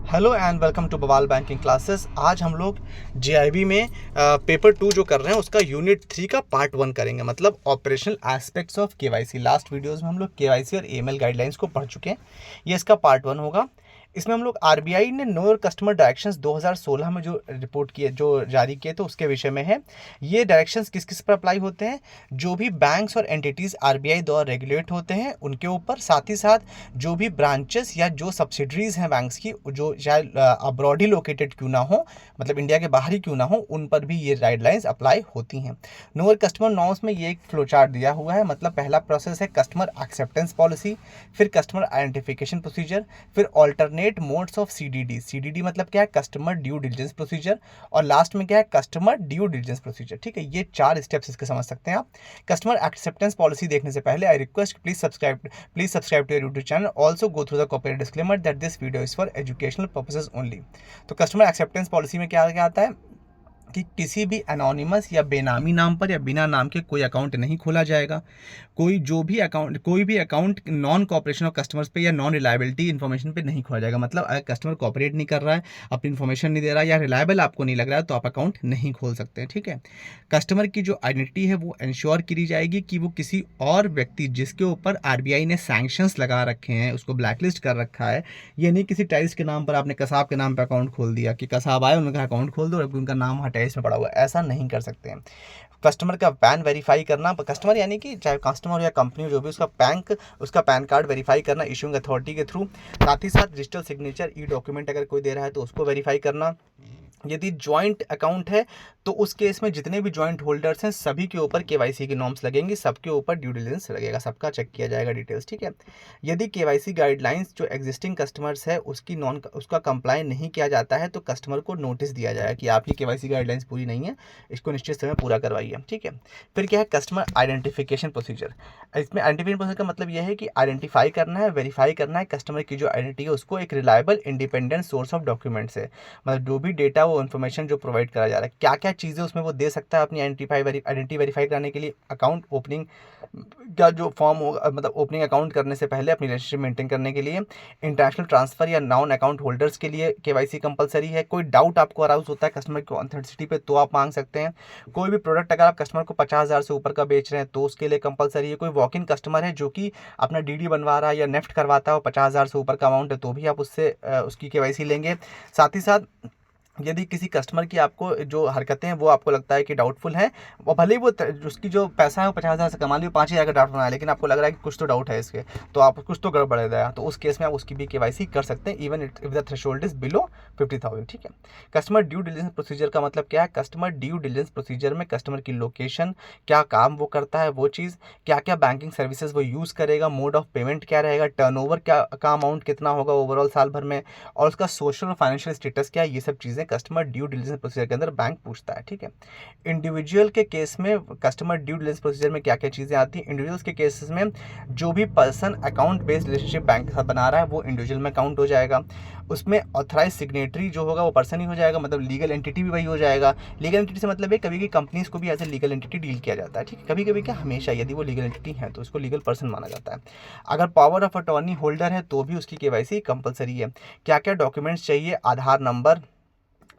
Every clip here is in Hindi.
हेलो एंड वेलकम टू बवाल बैंकिंग क्लासेस। आज हम लोग जेआईबी में पेपर 2 जो कर रहे हैं उसका यूनिट 3 का पार्ट 1 करेंगे, मतलब operational aspects of KYC. Last videos में हम लोग केवाईसी और एएमएल गाइडलाइंस को पढ़ चुके हैं। ये इसका पार्ट 1 होगा। इसमें हम लोग आरबीआई ने नो योर कस्टमर डायरेक्शंस 2016 में जो रिपोर्ट किए, जो जारी किए, तो उसके विषय में है। ये डायरेक्शंस किस किस पर अप्लाई होते हैं? जो भी बैंक्स और एंटिटीज़ आरबीआई द्वारा रेगुलेट होते हैं उनके ऊपर, साथ ही साथ जो भी ब्रांचेस या जो सब्सिडरीज हैं बैंक्स की, जो चाहे अब्रॉड ही लोकेटेड क्यों ना हो, मतलब इंडिया के बाहर ही क्यों ना हो, उन पर भी ये गाइडलाइंस अप्लाई होती हैं। नो कस्टमर नॉर्म्स में ये एक फ्लो चार्ट दिया हुआ है। मतलब पहला प्रोसेस है कस्टमर एक्सेप्टेंस पॉलिसी, फिर कस्टमर आइडेंटिफिकेशन प्रोसीजर, फिर alternate modes of CDD. CDD मतलब क्या है? Customer due diligence procedure. और लास्ट में क्या है? Customer due diligence procedure. ठीक है, ये 4 स्टेप्स इसके समझ सकते हैं आप। कस्टमर एक्सेप्टेंस पॉलिसी देखने से पहले I request please subscribe to your YouTube channel. Also go through the copyright disclaimer that this video is for educational purposes only. तो कस्टमर एक्सेप्टेंस पॉलिसी में क्या क्या आता है कि किसी भी एनोनिमस या बेनामी नाम पर या बिना नाम के कोई अकाउंट नहीं खोला जाएगा। कोई भी account non cooperation of customers पे या नॉन रिलायबिलिटी इन्फॉर्मेशन पे नहीं खोला जाएगा। मतलब अगर कस्टमर कॉपरेट नहीं कर रहा है, अपनी इन्फॉर्मेशन नहीं दे रहा है या रिलायबल आपको नहीं लग रहा है, तो आप अकाउंट नहीं खोल सकते हैं। ठीक है, कस्टमर की जो आइडेंटिटी है वो इंश्योर करी जाएगी कि वो किसी और व्यक्ति जिसके ऊपर आरबीआई ने सैंक्शंस लगा रखे हैं, उसको ब्लैकलिस्ट कर रखा है, ये नहीं किसी टाइल्स के नाम पर आपने कसाब के नाम पर अकाउंट खोल दिया कि कसाब आए उनका अकाउंट खोल दो और उनका नाम हटाए इसमें पड़ा हुआ है, ऐसा नहीं कर सकते हैं। कस्टमर का पैन वेरीफाई करना, कस्टमर यानी कि चाहे कस्टमर या कंपनी जो भी, उसका पैन कार्ड वेरीफाई करना इशूइंग अथॉरिटी के थ्रू। साथ ही साथ डिजिटल सिग्नेचर ई डॉक्यूमेंट अगर कोई दे रहा है तो उसको वेरीफाई करना। यदि जॉइंट अकाउंट है तो उस केस में जितने भी जॉइंट होल्डर्स हैं सभी के ऊपर केवाईसी की नॉर्म्स लगेंगी, सबके ऊपर ड्यू डिलिजेंस लगेगा, सबका चेक किया जाएगा डिटेल्स। ठीक है, यदि केवाईसी गाइडलाइंस जो एग्जिस्टिंग कस्टमर्स है उसका कंप्लाई नहीं किया जाता है तो कस्टमर को नोटिस दिया जाएगा कि आपकी केवाईसी गाइडलाइंस पूरी नहीं है, इसको निश्चित समय पूरा करवाइए। ठीक है, फिर क्या है? Customer identification procedure. इसमें आइडेंटिफिकेशन प्रोसीजर का मतलब यह है कि आइडेंटिफाई करना है, वेरीफाई करना है कस्टमर की जो आइडेंटिटी है उसको एक reliable independent source of document से। मतलब जो भी डेटा, वो इन्फॉर्मेशन जो प्रोवाइड करा जा रहा है, क्या क्या चीज़ें उसमें वो दे सकता है अपनी आइडेंटिटी वेरीफाई करने के लिए। अकाउंट ओपनिंग का जो फॉर्म होगा, मतलब ओपनिंग अकाउंट करने से पहले अपनी रिलेशनशिप मेंटेन करने के लिए। इंटरनेशनल ट्रांसफर या नॉन अकाउंट होल्डर्स के लिए केवाईसी कंपलसरी है। कोई डाउट आपको अराउज होता है कस्टमर की ऑथेंटिसिटी पे तो आप मांग सकते हैं। कोई भी प्रोडक्ट अगर आप कस्टमर को 50,000 से ऊपर का बेच रहे हैं तो उसके लिए कंपलसरी है। कोई वॉक इन कस्टमर है जो कि अपना डीडी बनवा रहा है या नेफ्ट करवाता है, 50,000 से ऊपर का अमाउंट है, तो भी आप उससे उसकी केवाईसी लेंगे। साथ ही साथ यदि किसी कस्टमर की आपको जो हरकतें हैं वो आपको लगता है कि डाउटफुल हैं, वो भले ही वो उसकी जो पैसा है वो 50,000 से कमा ली, 5,000 का डाउट बनाया, लेकिन आपको लग रहा है कि कुछ तो डाउट है इसके, तो आप कुछ तो गड़बड़ है, तो उस केस में आप उसकी भी केवाईसी कर सकते हैं, even if the threshold is below 50,000। ठीक है, कस्टमर ड्यू डिलिजेंस प्रोसीजर का मतलब क्या है? कस्टमर ड्यू डिलिजेंस प्रोसीजर में कस्टमर की लोकेशन, क्या काम वो करता है वो चीज़, क्या क्या बैंकिंग सर्विसेज वो यूज़ करेगा, मोड ऑफ पेमेंट क्या रहेगा, टर्नओवर क्या का अमाउंट कितना होगा ओवरऑल साल भर में, और उसका सोशल और फाइनेंशियल स्टेटस क्या है, ये सब चीज़ें कस्टमर ड्यू डिलिजेंस प्रोसीजर के अंदर बैंक पूछता है। ठीक है, इंडिविजुअल के केस में कस्टमर ड्यू डिलिजेंस प्रोसीजर में क्या क्या चीज़ें आती हैं? इंडिविजुअल्स के केसेस में जो भी person account based relationship bank के साथ बना रहा है वो इंडिविजुअल में काउंट हो जाएगा। उसमें ऑथराइज सिग्नेटरी जो होगा वो पर्सन ही हो जाएगा, मतलब लीगल एंटिटी भी वही हो जाएगा। लीगल एंटिटी से मतलब है कभी कभी कंपनीज को भी as a legal entity deal किया जाता है। ठीक है, कभी कभी क्या, हमेशा यदि वो लीगल एंटिटी है तो उसको लीगल पर्सन माना जाता है। अगर पावर ऑफ अटॉर्नी होल्डर है तो भी उसकी केवाईसी कंपलसरी है। क्या क्या डॉक्यूमेंट्स चाहिए? आधार नंबर,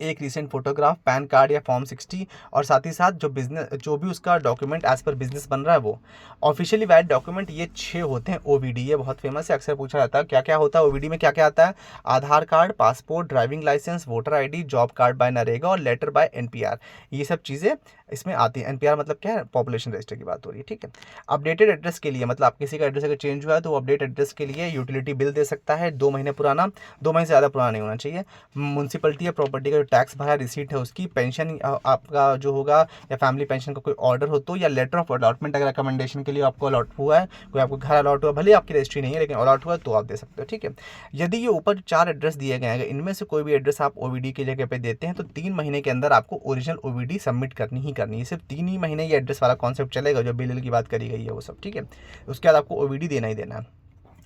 एक रीसेंट फोटोग्राफ, पैन कार्ड या फॉर्म 60, और साथ ही साथ जो भी उसका डॉक्यूमेंट एज पर बिजनेस बन रहा है वो। ऑफिशियली वैलिड डॉक्यूमेंट ये 6 होते हैं। ओवीडी ये बहुत फेमस है, अक्सर पूछा जाता है क्या क्या होता है ओवीडी में, क्या क्या आता है? Aadhaar card, passport, driving licence, voter ID, job card by NREGA और लेटर बाय एनपीआर, ये सब चीज़ें इसमें आती है। एनपीआर मतलब क्या है? पॉपुलेशन रजिस्टर की बात हो रही है। ठीक है, अपडेटेड एड्रेस के लिए, मतलब आप किसी का एड्रेस अगर चेंज हुआ है तो वो अपडेट एड्रेस के लिए यूटिलिटी बिल दे सकता है, 2 महीने पुराना, 2 महीने से ज़्यादा पुराना नहीं होना चाहिए। म्यूनसिपलिटी या प्रॉपर्टी का जो टैक्स भरा रिसीट है उसकी, पेंशन आपका जो होगा या फैमिली पेंशन का कोई ऑर्डर हो तो, या लेटर ऑफ अलॉटमेंट अगर रिकमेंडेशन के लिए आपको अलॉट हुआ है, कोई आपको घर अलॉट हुआ, भले आपकी रजिस्ट्री नहीं है लेकिन अलॉट हुआ तो आप दे सकते हो। ठीक है, यदि ये ऊपर 4 एड्रेस दिए गए हैं, इनमें से कोई भी एड्रेस आप ओवीडी की जगह पे देते हैं तो 3 महीने के अंदर आपको ओरिजिनल ओवीडी सबमिट करनी ही करनी है। सिर्फ 3 ही महीने ये एड्रेस वाला कॉन्सेप्ट चलेगा, जो बिल की बात करी गई है वो सब। ठीक है, उसके बाद आपको ओवीडी देना ही देना है।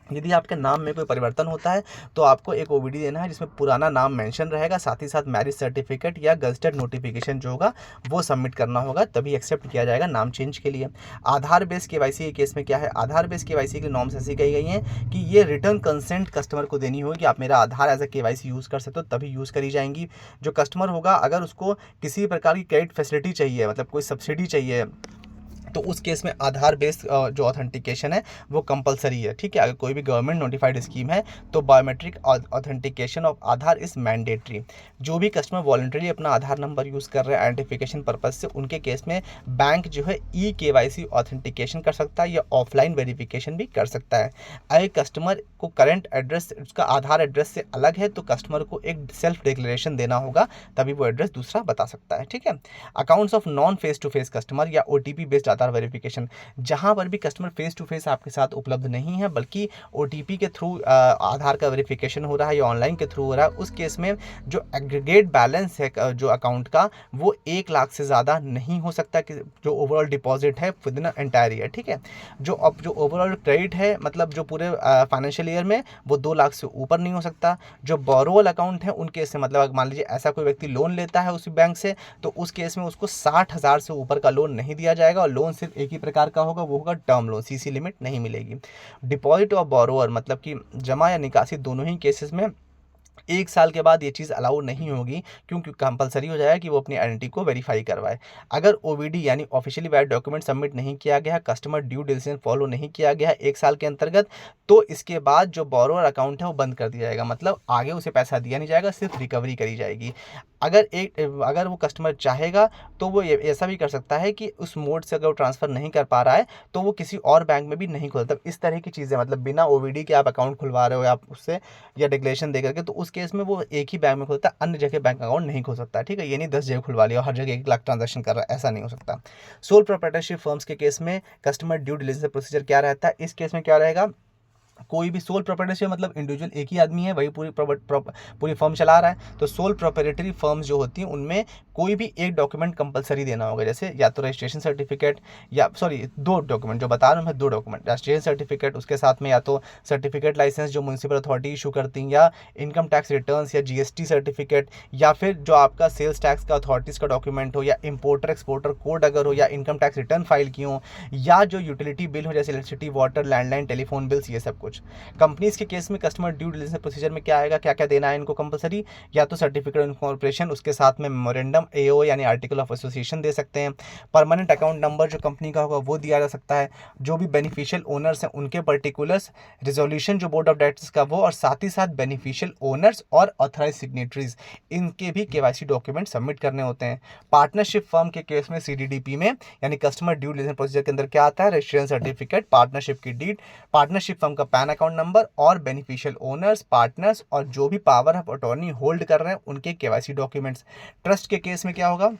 यदि आपके नाम में कोई परिवर्तन होता है तो आपको एक ओबीडी देना है जिसमें पुराना नाम मेंशन रहेगा, साथ ही साथ मैरिज सर्टिफिकेट या गजटेड नोटिफिकेशन जो होगा वो सबमिट करना होगा, तभी एक्सेप्ट किया जाएगा नाम चेंज के लिए। आधार बेस्ड केवाईसी के केस में क्या है, आधार बेस्ड केवाईसी के नॉर्म्स ऐसी कही गई हैं कि ये रिटर्न कंसेंट कस्टमर को देनी होगी कि आप मेरा आधार एज अ केवाईसी यूज़ कर सकते हो, तभी यूज़ करी जाएंगी। जो कस्टमर होगा अगर उसको किसी प्रकार की क्रेडिट फैसिलिटी चाहिए, मतलब कोई सब्सिडी चाहिए, तो उस केस में आधार बेस्ड जो ऑथेंटिकेशन है वो कंपलसरी है, ठीक है। अगर कोई भी गवर्नमेंट नोटिफाइड स्कीम है तो biometric authentication of Aadhaar is mandatory. जो भी कस्टमर वॉलंटरी अपना आधार नंबर यूज़ कर रहे हैं आइडेंटिफिकेशन पर्पज से, उनके केस में बैंक जो है ई केवाईसी ऑथेंटिकेशन कर सकता है या ऑफलाइन वेरिफिकेशन भी कर सकता है। अगर कस्टमर को करंट एड्रेस उसका आधार एड्रेस से अलग है तो कस्टमर को एक सेल्फ डिक्लेरेशन देना होगा, तभी वो एड्रेस दूसरा बता सकता है, ठीक है। Accounts of non face to face customer या ओटीपी बेस्ड आधार वेरिफिकेशन, जहां पर भी कस्टमर फेस टू फेस आपके साथ उपलब्ध नहीं है बल्कि ओटीपी के थ्रू आधार का वेरिफिकेशन हो रहा है या ऑनलाइन के थ्रू हो रहा है, उस केस में जो एग्रीगेट बैलेंस है जो अकाउंट का वो 1 लाख से ज़्यादा नहीं हो सकता कि जो ओवरऑल डिपॉजिट है विद इन एंटायर ईयर, ठीक है। जो ओवरऑल क्रेडिट है मतलब जो पूरे फाइनेंशियल ईयर में वो 2 लाख से ऊपर नहीं हो सकता। जो बोरोवल अकाउंट है उन केस से मतलब मान लीजिए ऐसा कोई व्यक्ति लोन लेता है उसी बैंक से तो उस केस में उसको 60,000 से ऊपर का लोन नहीं दिया जाएगा और लोन सिर्फ एक ही प्रकार का होगा, वो होगा टर्म लोन, सीसी लिमिट नहीं मिलेगी। डिपॉजिट ऑफ बोरोवर मतलब कि जमा या निकासी दोनों ही केसेस में 1 साल के बाद ये चीज़ अलाउ नहीं होगी, क्योंकि कंपलसरी हो जाएगा कि वो अपनी आइडेंटिटी को वेरीफाई करवाए। अगर ओवीडी यानी ऑफिशियली वैलिड डॉक्यूमेंट सबमिट नहीं किया गया, कस्टमर ड्यू डिलिजेंस फॉलो नहीं किया गया 1 साल के अंतर्गत, तो इसके बाद जो बोरोवर अकाउंट है वो बंद कर दिया जाएगा, मतलब आगे उसे पैसा दिया नहीं जाएगा, सिर्फ रिकवरी करी जाएगी। अगर वो कस्टमर चाहेगा तो वो ऐसा भी कर सकता है कि उस मोड से अगर वो ट्रांसफ़र नहीं कर पा रहा है तो वो किसी और बैंक में भी नहीं खोलता। इस तरह की चीज़ें मतलब बिना ओवीडी के आप अकाउंट खुलवा रहे हो या आप उससे या डिक्लेरेशन दे करके, तो उस केस में वो एक ही बैंक में खोलता है, अन्य जगह बैंक अकाउंट नहीं खोल सकता, ठीक है। ये नहीं 10 जगह खुलवा लिया और हर जगह 1 लाख ट्रांजैक्शन कर रहा है, ऐसा नहीं हो सकता। सोल प्रोप्राइटरशिप फर्म्स के केस में कस्टमर ड्यू डिलिजेंस प्रोसीजर क्या रहता है, इस केस में क्या रहेगा, कोई भी सोल प्रोप्राइटरशिप मतलब इंडिविजुअल एक ही आदमी है वही पूरी फर्म चला रहा है, तो सोल प्रोप्राइटरी फर्म्स जो होती हैं उनमें कोई भी एक डॉक्यूमेंट कंपलसरी देना होगा, जैसे या तो रजिस्ट्रेशन सर्टिफिकेट या 2 डॉक्यूमेंट जो बता रहा हूँ मैं, 2 डॉक्यूमेंट, रजिस्ट्रेशन सर्टिफिकेट, उसके साथ में या तो सर्टिफिकेट लाइसेंस जो म्यूनसिपल अथॉरिटी इशू करती हैं, या इनकम टैक्स रिटर्न्स या जीएसटी सर्टिफिकेट, या फिर जो आपका सेल्स टैक्स का अथॉरिटीज़ का डॉक्यूमेंट हो, या इंपोर्टर एक्सपोर्टर कोड अगर हो, या इनकम टैक्स रिटर्न फाइल की हो, या जो यूटिलिटी बिल हो जैसे electricity water landline telephone bills, ये सब कुछ। कंपनीज के केस में कस्टमर ड्यू डिलिजेंस प्रोसीजर में क्या आएगा, क्या क्या देना है इनको कंपलसरी, या तो सर्टिफिकेट ऑफ इनकॉर्पोरेशन, उसके साथ में मेमोरेंडम एओ यानी आर्टिकल ऑफ एसोसिएशन दे सकते हैं, परमानेंट अकाउंट नंबर जो कंपनी का होगा वो दिया जा सकता है, जो भी बेनिफिशियल ओनर्स हैं उनके पर्टिकुलर्स, रिजोल्यूशन जो बोर्ड ऑफ डायरेक्टर्स का वो, और साथ ही साथ बेनिफिशियल ओनर्स और ऑथराइज सिग्नेटरीज इनके भी केवाईसी डॉक्यूमेंट सबमिट करने होते हैं। पार्टनरशिप फर्म के केस में सीडीडीपी में यानी कस्टमर ड्यू डिलिजेंस प्रोसीजर के अंदर क्या आता है, रजिस्ट्रेशन सर्टिफिकेट, पार्टनरशिप की डीड, पार्टनरशिप फर्म का पैन अकाउंट नंबर और बेनिफिशियल ओनर्स, पार्टनर्स और जो भी पावर ऑफ अटॉर्नी होल्ड कर रहे हैं उनके केवाईसी डॉक्यूमेंट्स। ट्रस्ट के केस में क्या होगा,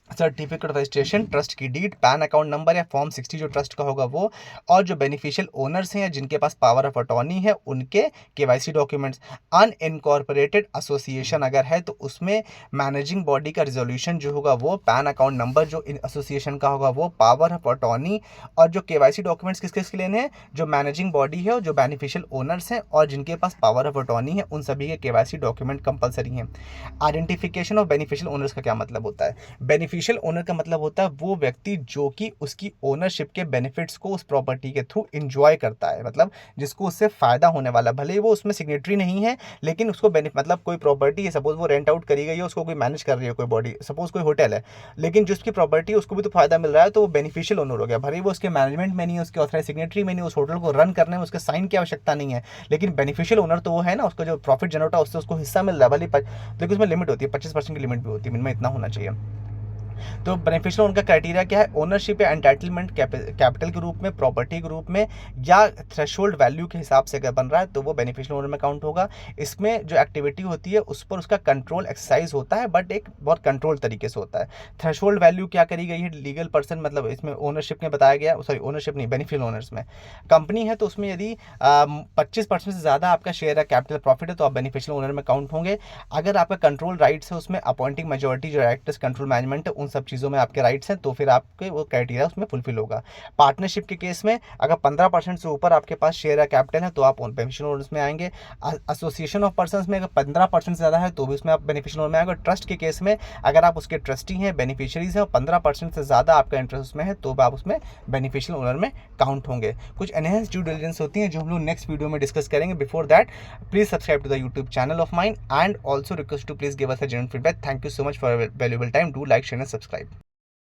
सर्टिफिकेट ऑफ रजिस्ट्रेशन, ट्रस्ट की डीड, पैन अकाउंट नंबर या फॉर्म 60 जो ट्रस्ट का होगा वो, और जो बेनिफिशियल ओनर्स हैं या जिनके पास पावर ऑफ अटॉर्नी है उनके केवाईसी डॉक्यूमेंट्स। अनइनकॉर्पोरेटेड एसोसिएशन अगर है तो उसमें मैनेजिंग बॉडी का रिजोल्यूशन जो होगा वो, पैन अकाउंट नंबर जो एसोसिएशन का होगा वो, पावर ऑफ अटॉर्नी, और जो केवाईसी डॉक्यूमेंट्स किस किस के लेने हैं, जो मैनेजिंग बॉडी है और जो बेनिफिशियल ओनर्स हैं और जिनके पास पावर ऑफ अटॉर्नी है उन सभी के केवाईसी डॉक्यूमेंट कंपलसरी हैं। आइडेंटिफिकेशन ऑफ बेनिफिशियल ओनर्स का क्या मतलब होता है, बेनिफिशियल ओनर का मतलब होता है वो व्यक्ति जो कि उसकी ओनरशिप के बेनिफिट्स को उस प्रॉपर्टी के थ्रू एंजॉय करता है, मतलब जिसको उससे फायदा होने वाला, भले ही वो उसमें सिग्नेटरी नहीं है लेकिन उसको मतलब कोई प्रॉपर्टी है, सपोज वो रेंट आउट करी गई है, उसको कोई मैनेज कर रही है कोई बॉडी, सपोज कोई होटल है, लेकिन जिसकी प्रॉपर्टी है उसको भी तो फायदा मिल रहा है, तो वो बेनिफिशियल ओनर हो गया। भले ही वो उसके मैनेजमेंट में नहीं है, उसके ऑथराइज सिग्नेटरी में नहीं, उस होटल को रन करने में उसके साइन की आवश्यकता नहीं है, लेकिन बेनिफिशियल ओनर तो वो है ना, उसका जो प्रॉफिट जनरेट होता है उससे उसको हिस्सा मिल रहा है, भले लेकिन उसमें लिमिट होती है, 25% की लिमिट भी होती है, मिनिमम इतना होना चाहिए। तो बेनिफिशियल ओनर का क्राइटेरिया क्या है, ओनरशिप या एंटाइटलमेंट कैपिटल के रूप में, प्रॉपर्टी के रूप में, या थ्रेशोल्ड वैल्यू के हिसाब से अगर बन रहा है तो वो बेनिफिशियल ओनर में काउंट होगा। इसमें जो एक्टिविटी होती है उस पर उसका कंट्रोल एक्सरसाइज होता है, बट एक बहुत कंट्रोल तरीके से होता है। थ्रेशोल्ड वैल्यू क्या करी गई है, लीगल पर्सन मतलब इसमें ओनरशिप में बताया गया, सॉरी ओनरशिप नहीं, बेनिफिशियल ओनर्स में। कंपनी है तो उसमें यदि 25% से ज़्यादा आपका शेयर है, कैपिटल प्रॉफिट है, तो आप बेनिफिशियल ओनर में काउंट होंगे। अगर आपका कंट्रोल राइट्स है उसमें अपॉइंटिंग मेजोरिटी जो डायरेक्टर्स कंट्रोल मैनेजमेंट है उन सब चीज़ों में आपके राइट्स हैं, तो फिर आपके वो क्राइटेरिया उसमें फुलफिल होगा। पार्टनरशिप के केस में अगर 15% से ऊपर आपके पास शेयर या कैपिटल है तो आप बेनिफिशियल ओनर्स में आएंगे। एसोसिएशन ऑफ पर्सन्स में अगर 15% से ज़्यादा है तो भी उसमें आप बेनिफिशियल ओनर में आएंगे। ट्रस्ट के केस में अगर आप उसके ट्रस्टी हैं, बेनिफिशियरीज हैं और 15% से ज़्यादा आपका इंटरेस्ट उसमें है तो आप उसमें बेनिफिशियल ओनर में काउंट होंगे। कुछ एनहेंस ड्यू डिलिजेंस होती हैं जो हम लोग नेक्स्ट वीडियो में डिस्कस करेंगे। Before that please subscribe to the YouTube channel of mine and also request to please give us a genuine feedback. Thank you so much for valuable time. Do like, share and subscribe.